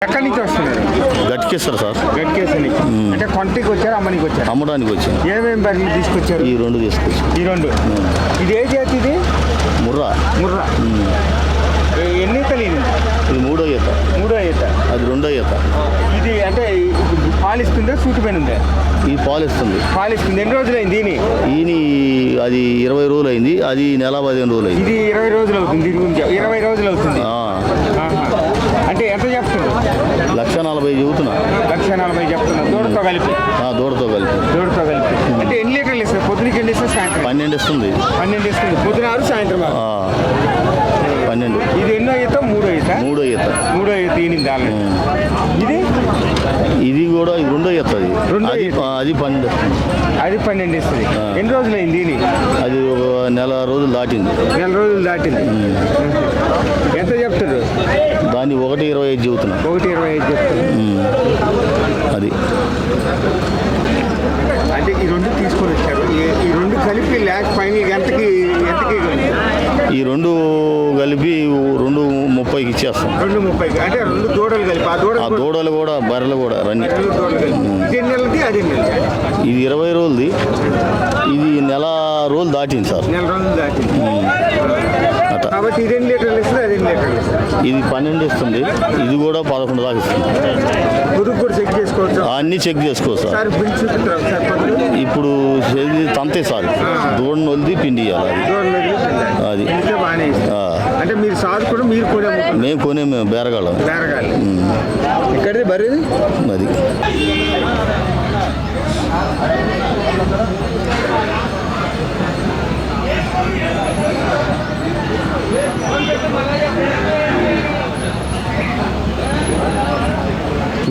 ఎక్కడి నుంచి వస్తున్నారు? గట్టికేస్తారు సార్. గట్టికేసని అంటే కొంటికి వచ్చారు, అమ్మనికి వచ్చారు? అమ్మడానికి వచ్చాను. ఏమేమి బర్రెలు తీసుకొచ్చారు? ఈ రెండు తీసుకొచ్చి. ఈ రెండు. ఇది ఏ జాతి? ఇది ముర్రా. ముర్రా. ఎన్ని ఈతలు ఇది? ఇది మూడో ఈత. మూడో ఈత. అది రెండో ఈత. ఇది అంటే పాలిస్తుందా, సూటి పైన ఉందా? ఈ పాలిస్తుంది. పాలిస్తుంది. ఎన్ని రోజులు అయింది దీని? ఈయన అది 20 రోజులు అయింది, అది నెల 15 రోజులు అయింది. ఇది 20 రోజులు అవుతుంది. 20 రోజులు అవుతుంది. అంటే ఎంత చెప్తున్నారు? 1,40,000 చెబుతున్నా. 1,40,000 చెప్తున్నారు. దూడతో కలిపి? దూడతో కలిపి. దూడతో కలిపి. అంటే ఎన్ని లీటర్లు ఇస్తారు? పొద్దునకి ఎన్ని ఇస్తారు? సాయంత్రం 12 ఇస్తుంది. 12 ఇస్తుంది. పొద్దున 6, సాయంత్రం 12. ఇది ఎన్నో ఈత? మూడో ఈత. మూడో ఈత. మూడో ఈత ఈనింది ఆల్రెడీ. ఇది కూడా రెండో ఈత. అది 12. అది 12 ఇస్తుంది. ఎన్ని రోజులు అయింది దీని? అది నెల రోజులు దాటింది. నెల రోజులు దాటింది. ఎంత చెప్తారు? దాన్ని 1,25 చెబుతున్నా. 1,25 చెప్తారు. అది అంటే ఈ రెండు తీసుకొని వచ్చారు. ఈ రెండు కలిపి లాస్ట్ ఫైనల్ ఎంతకి ఈ రెండు కలిపి 2,30కి ఇచ్చేస్తాం. 2,30కి. అంటే రెండు దూడలు కలిపి. ఆ దూడలు కూడా బర్రెలు కూడా రన్ని. ఇది ఎన్ని నెలది? అది ఎన్ని నెలది? ఇది 20 రోజులది. ఇది నెల రోజులు దాటింది సార్. నెల రోజులు దాటింది. కాబట్టి ఇది ఎన్ని లీటర్లు ఇస్తుంది? అది ఎన్ని లీటర్లు ఇస్తుంది? ఇది 12 ఇస్తుంది. ఇది కూడా 11 దాకా ఇస్తుంది. పొదుపు కూడా చెక్ చేసుకోవచ్చు. అన్నీ చెక్ చేసుకోవచ్చు సార్. ఇప్పుడు తంతే సార్. దూడని వదిలి పిండి ఇవ్వాలి. అది బాగానే. అంటే మీరు సాగు కూడా మీరు కొనే? మేము కొనే, మేము బేరగాళ్ళం. ఇక్కడిది బర్రెది అది.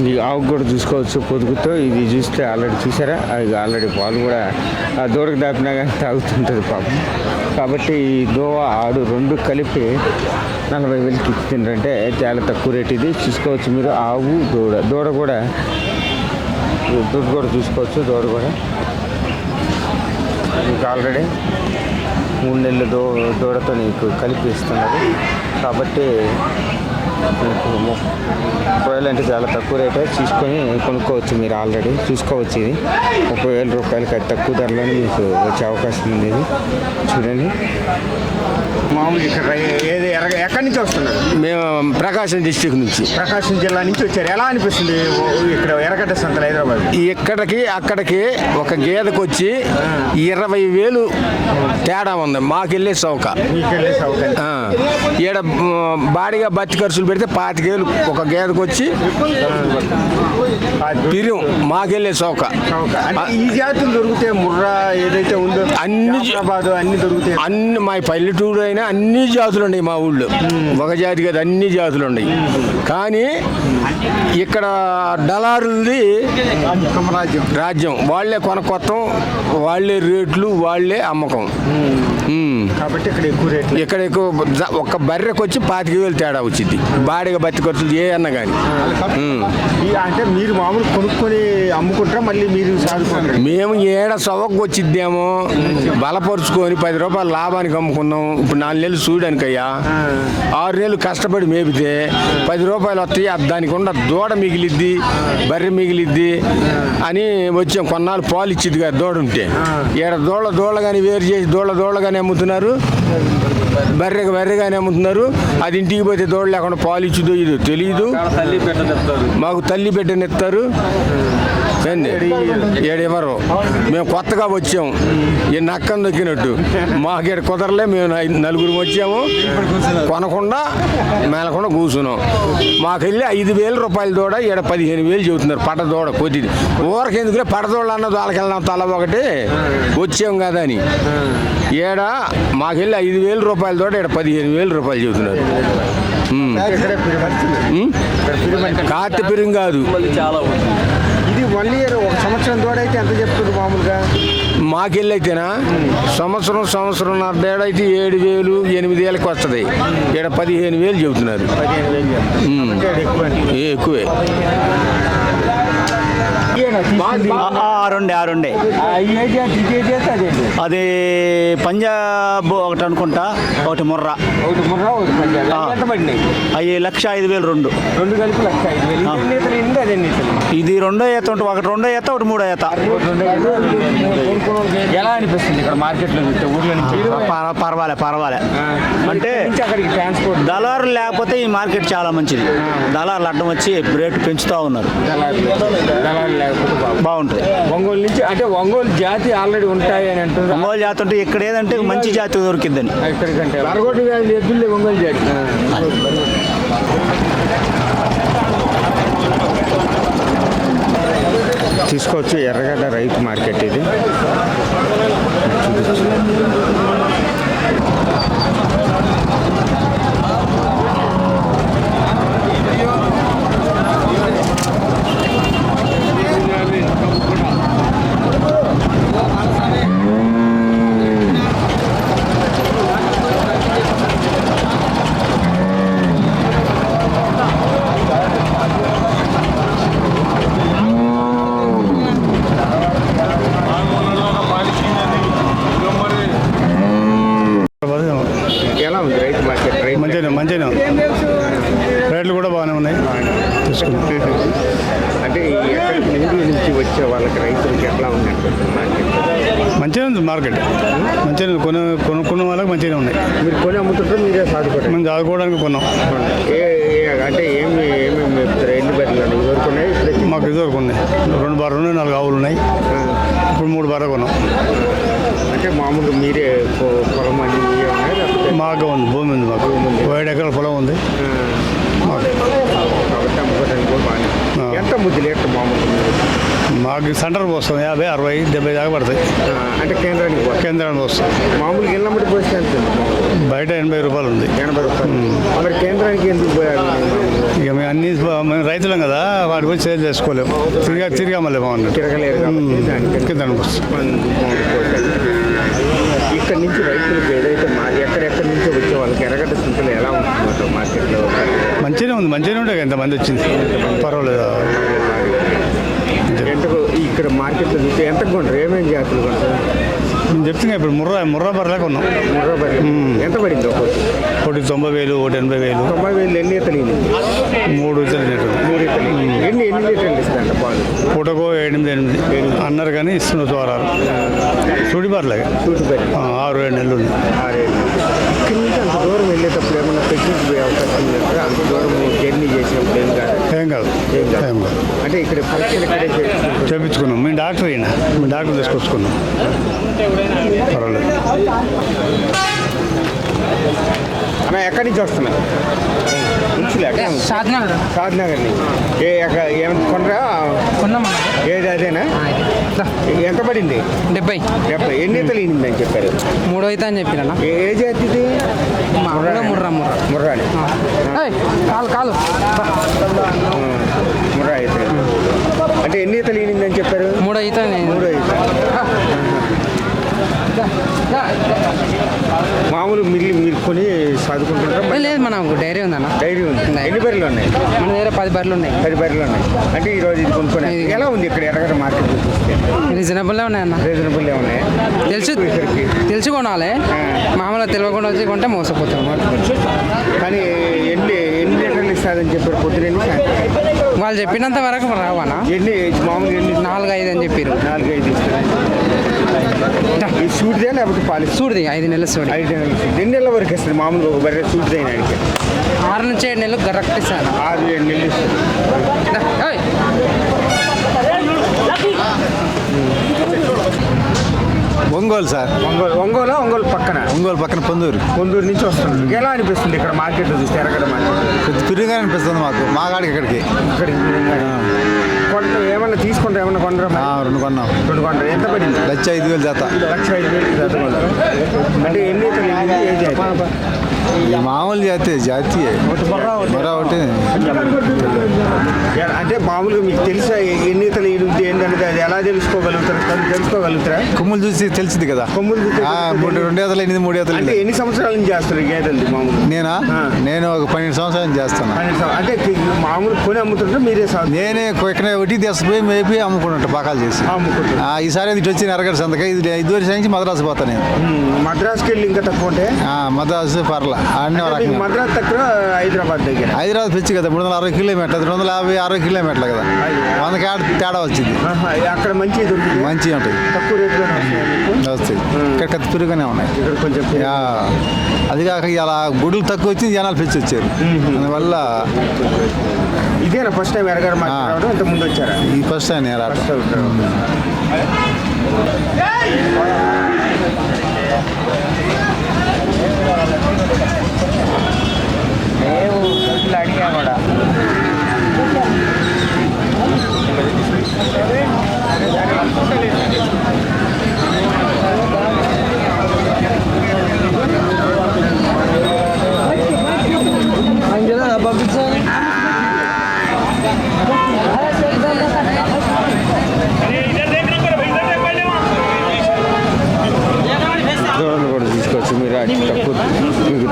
ఇది ఆవు కూడా చూసుకోవచ్చు పొదుగుతో. ఇది చూస్తే ఆల్రెడీ చూసారా, అది ఆల్రెడీ పాలు కూడా ఆ దూడకు దాపినా కానీ తాగుతుంటుంది పాపం. కాబట్టి ఈ దోవ ఆడు రెండు కలిపి 40,000కి ఇస్తుందంటే చాలా తక్కువ రేట్. ఇది చూసుకోవచ్చు మీరు. ఆవు దూడ కూడా చూసుకోవచ్చు. దూడ కూడా మీకు ఆల్రెడీ 3 నెలల దూడతో నీకు కలిపి ఇస్తున్నారు. కాబట్టి ఒకవేళ అంటే చాలా తక్కువ రేటే తీసుకొని కొనుక్కోవచ్చు. మీరు ఆల్రెడీ చూసుకోవచ్చు. ఇది 30,000 రూపాయలకి అది తక్కువ ధరలోనే మీకు వచ్చే అవకాశం ఉంది. ఇది చూడండి. మామూలు ఇక్కడ ఎక్కడి నుంచి వస్తున్నారు? మేము ప్రకాశం డిస్టిక్ నుంచి. ప్రకాశం జిల్లా నుంచి వచ్చారు. ఎలా అనిపిస్తుంది ఇక్కడ ఎర్రగడ్డ సంతలు హైదరాబాద్? ఇక్కడికి అక్కడికి ఒక గేదెకి వచ్చి 20,000 తేడా ఉంది. మాకెళ్ళే చౌక. ఈడ బాడిగా బత్తి ఖర్చులు పెడితే 25,000 ఒక గేదెకి వచ్చి పిరియం. మాకెళ్ళే చౌక. ఈ జాతులు దొరుకుతాయి. ముర్రా ఏదైతే ఉందో అన్ని దొరుకుతాయి. అన్ని మా పల్లెటూరు అయినా అన్ని జాతులు ఉన్నాయి మా ఊళ్ళో. ఒక జాతి కాదు, అన్ని జాతులు ఉన్నాయి. కానీ ఇక్కడ డలారుది రాజ్యం. వాళ్ళే కొనకొత్తం, వాళ్ళే రేట్లు, వాళ్ళే అమ్మకం. కాబట్టి ఇక్కడ ఎక్కువ రేట్లు. ఇక్కడ ఎక్కువ. ఒక బర్రెకి వచ్చి 25,000 తేడా వచ్చింది. బాడిగా బత్తి ఖర్చులు ఏ అన్నా కానీ. అంటే మీరు మామూలు కొనుక్కొని అమ్ముకుంటారా? మళ్ళీ మీరు సాగుకుంటారు? మేము ఏడ సవకు వచ్చిద్దేమో బలపరుచుకొని 10 రూపాయలు లాభానికి అమ్ముకున్నాం. ఇప్పుడు 4 నెలలు చూడానికయ్యా. 6 నెలలు కష్టపడి మేపితే 10 రూపాయలు వస్తాయి. దానికి ఉన్న దూడ మిగిలిద్ది, బర్రె మిగిలిద్ది అని వచ్చాం. కొన్నాళ్ళు పాలు ఇచ్చిద్ది కదా దూడ ఉంటే. ఈడ దూడ కానీ వేరు చేసి దూడ కానీ అమ్ముతున్నారు, బర్రెగానే అమ్ముతున్నారు. అది ఇంటికి పోతే దూడ లేకుండా పాలు ఇచ్చిదో ఇదో తెలియదు. మాకు తల్లి బిడ్డనిస్తారు, ఏడెవరు. మేము కొత్తగా వచ్చాము. ఈ నక్కను దొక్కినట్టు మాకు కుదరలే. మేము 4 వచ్చాము. కొనకుండా మేలకుండా కూర్చున్నాం. మాకెళ్ళి 5,000 రూపాయల దూడ ఈడ 15,000 చెబుతున్నారు. పడ్డ దూడ కొద్దిది. ఊరకెందుకులే పడదోళ్ళు అన్నది వాళ్ళకి వెళ్ళినాం తల ఒకటి వచ్చాం కదా అని. ఈడ మాకెళ్ళి 5,000 రూపాయల దూడ ఈడ 15,000 రూపాయలు చెబుతున్నారు. కార్తె పిరిం కాదు. ఇది 1 ఇయర్, 1 సంవత్సరం దూడ అయితే ఎంత చెప్తుంది మామూలుగా? మాకెళ్ళి అయితేనా సంవత్సరంన్నర తేడా అయితే 7,000, 8,000కి వస్తుంది. ఈడ 15,000 చెబుతున్నారు. ఎక్కువే. రెండే అది పంజాబ్ ఒకటి అనుకుంటా, ఒకటి ముర్రా. అవి 1,05,000 రెండు కలిపి 1,05,000. ఇది రెండో ఈత ఉంటుంది, ఒకటి రెండో ఈత, ఒకటి మూడో ఈత. ఎలా అనిపిస్తుంది ఇక్కడ మార్కెట్లో చూస్తే ఊర్లో నుంచి? పర్వాలే అంటే అక్కడికి ట్రాన్స్పోర్ట్ దళారులు లేకపోతే ఈ మార్కెట్ చాలా మంచిది. దళారులు అడ్డం వచ్చి రేటు పెంచుతూ ఉన్నారు. దళాలు లేకపోతే బాగుంటుంది. ఒంగోలు నుంచి అంటే ఒంగోలు జాతి ఆల్రెడీ ఉంటాయి అని అంటున్నారు. ఒంగోలు జాతి ఉంటే ఇక్కడ ఏదంటే మంచి జాతి దొరికిద్దని. ఎక్కడికంటే బరగొట్టు వ్యాధి ఎద్దులే ఒంగోలు జాతి. తీసుకోవచ్చు. ఎర్రగడ్డ రైతు మార్కెట్ ఇది. ఎలా ఉంది రైతు మార్కెట్? మంచిగా రేట్లు కూడా బాగానే ఉన్నాయి. అంటే ఎక్కడికి నెల్లూరు నుంచి వచ్చే వాళ్ళకి రైతులకి ఎట్లా ఉంది మార్కెట్? మంచిగా ఉంది మార్కెట్. మంచిగా కొనుక్కున్న వాళ్ళకి మంచిగా ఉన్నాయి. మీరు కొని అమ్ముతుంటారు, మీరే సాదుకోవడం? మేము చదువుకోవడానికి కొన్నాం. అంటే ఏమేమి చెప్తారు? ఎన్ని బర్రెలు ఉన్నాయి? ఇదివరకు ఉన్నాయి, ఇప్పుడు మాకు ఇదివరకు ఉన్నాయి. 2 బర్రెలు ఉన్నాయి, 4 ఆవులు ఉన్నాయి. ఇప్పుడు 3 బర్రెలు కొన్నాం. అంటే మామూలుగా మీరే పొలం అన్ని మీరే ఉన్నాయి లేకపోతే? మాకు ఉంది, భూమి ఉంది. మాకు 7 ఎకరాల పొలం ఉంది. కాబట్టి అమ్ముకోవడానికి కూడా బాగానే. ఎంత ముద్దు లీటర్ మామూలుగా? మాకు సెంటర్ పోస్తాం 50, 60, 70 దాకా పడతాయి. అంటే కేంద్రానికి పోస్తాం. మామూలుగా ఇళ్ళమ్మడి పోస్తే ఎంత? బయట 80 రూపాయలు ఉంది. 80 రూపాయలు. మరి కేంద్రానికి ఎందుకు పోయాలి? ఇక మేము మేము రైతులం కదా, వాటి పోయి సేల్ చేసుకోలేము. తిరిగామలేము అన్నట్టు. తిరగలేరు కాబట్టి కింద ఇక్కడ నుంచి రైతులకు ఏదైతే ఎక్కడెక్కడి నుంచో వచ్చే వాళ్ళకి ఎర్రగడ్డ స్థితిలో ఎలా ఉంటుందో మార్కెట్లో? మంచిగానే ఉండే. ఎంతమంది వచ్చింది, పర్వాలేదు. ఎంతకు ఇక్కడ మార్కెట్లో చూస్తే ఎంతకు కొంటారు? ఏమేమి జాతులు కొంటారు? నేను చెప్తున్నా ఇప్పుడు ముర్రా బర్రెలకు ఉన్నాం. ముర్రా బర్రె ఎంత పడింది? ఒకటి 90,000, ఒకటి 80,000. 90,000 ఎన్ని ఈతలు? 3 ఈతలు. 3 ఈతలు. ఎన్ని లీటర్లు ఇస్తారంట పాలు? పూటకో 8 అన్నారు కానీ ఇస్తున్నారు. 6 చూడి బర్రెలే. 6-7 నెలలు ఉంది. 6 ఇక్కడి నుంచి అంత దూరం వెళ్ళేటప్పుడు ఏమన్నా పెట్టుబడి పోయే అవకాశం లేదా? అంత దూరం జర్నీ చేసినప్పుడు ఏం కాదు. అంటే ఇక్కడ పరీక్షలు ఇక్కడే చేయించుకున్నాం. మేము డాక్టర్ తీసుకొచ్చుకున్నాం. పర్వాలేదు. అన్న ఎక్కడి నుంచి వస్తున్నారు? షాద్నగర్ నుంచి. ఏమైనా కొనరా? ఏది అదేనా? ఎంత పడింది? 70. ఎన్ని ఈతలు ఈనిందని చెప్పారు? 3 అయితే అని చెప్పిన. ఏ జాతి ఇది? ముర్రా కాలు ముర్రా అయితే. అంటే ఎన్ని ఈతలు ఈనిందని చెప్పారు? 3 అయితే. 3 ఈత. మామూలు మీరు కొని చదువుకుంటుంటారా? లేదు, మనకు డైరీ ఉందన్న. డైరీ ఉంది. ఎన్ని బర్రెలు ఉన్నాయి? మన దగ్గర 10 బర్రెలు ఉన్నాయి. 10 బర్రెలు ఉన్నాయి. అంటే ఈరోజు ఇది కొనుక్కొని ఎలా ఉంది ఇక్కడ ఎర్రగడ్డ మార్కెట్ చూస్తే? రీజనబుల్గా ఉన్నాయన్న. రీజనబుల్గా ఉన్నాయి. తెలిసి కొనాలి. మామూలుగా తెలియకుండా వచ్చి కొంటే మోసపోతాం. కానీ ఎన్ని లీటర్లు ఇస్తారని చెప్పారు పొద్దున? వాళ్ళు చెప్పినంత వరకు రావాలా? మామూలుగా 4-5 అని చెప్పారు. 4-5 ఇస్తారు. ఈ సూటిదే లేకపోతే పాలిస్? సూడిది 5 నెలలు. 5 నెలలు. ఎన్ని నెలల వరకు ఇస్తుంది మామూలుగా ఒక బర్రె సూటిదే? 6 నుంచి 7 నెలలు కరెక్ట్ ఇస్తాను. 6-7 నెలలు ఇస్తుంది. ఒంగోలు సార్. ఒంగోలు పక్కన పొందూరు నుంచి వస్తుంది. ఎలా అనిపిస్తుంది ఇక్కడ మార్కెట్లో చూస్తే ఎర్రగడ్డ మార్కెట్? తిరిగా అనిపిస్తుంది మాకు. మా కాడికి ఇక్కడికి ఏమన్నా తీసుకుంటారు? ఏమన్నా కొనరా? 2 కొన్నాం. 2 కొంటారు. ఎంత పడింది? 1,05,000 జత. 1,05,000 జత కొంటారు. అంటే ఎన్ని ఈ మామూలు జాతి అంటే మామూలుగా మీకు తెలుసా ఎన్ని ఈతలు ఏంటనేది? అది ఎలా ఎలా తెలుసుకోగలుగుతారా కొమ్ములు చూసి తెలిసింది కదా కొమ్ములు చూస్తే రెండు ఈతలు ఎనిమిది 3 ఈతలు అంటే ఎన్ని సంవత్సరాల నుంచి చేస్తారు గేదెలు మామూలు నేనా నేను ఒక 12 సంవత్సరాల నుంచి చేస్తాను. అంటే మామూలు కొని అమ్ముతుంటే మీరే నేనే ఇక్కడ ఒకటి తీసుకుపోయి మేపి అమ్ముకుంటా పకాలు చేసి. ఈసారి ఇటు వచ్చి ఎరగడ సంతక ఇదివరకు నుంచి మద్రాసు పోతాను నేను. మద్రాసుకి వెళ్ళి ఇంకా తక్కువ ఉంటే మద్రాసు పర్ల అన్నీ మద్రాసు తక్కువ హైదరాబాద్ దగ్గర. హైదరాబాద్ పిచ్చి కదా 360 కిలోమీటర్లు 250-60 కిలోమీటర్లు కదా 100 కాడ తేడా వచ్చింది. అక్కడ మంచి దొరుకుతుంది, మంచిగా ఉంటుంది, తక్కువ రేట్లో వస్తాయి. ఇక్కడ కత్తి పెరుగుగానే ఉన్నాయి. ఇక్కడ కొంచెం అది కాక ఇలా గుడులు తక్కువ వచ్చి జనాలు పెంచి వచ్చారు. అందువల్ల ఇదేనా ఫస్ట్ టైం ఎరగడ మాట్లాడడం? ఇంత ముందు వచ్చారా? ఈ ఫస్ట్ టైం నేను రావడం. అడిగా కూడా దూడలు కూడా తీసుకోవచ్చు మీరు. తక్కువ మీకు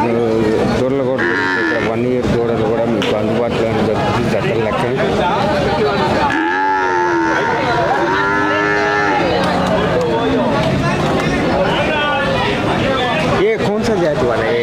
దూడలు కూడా ఇక్కడ 1 ఇయర్ దూడలు కూడా మీకు అందుబాటులో దొరుకుతుంది జతల లెక్క. ये कौन सा जाति वाला है?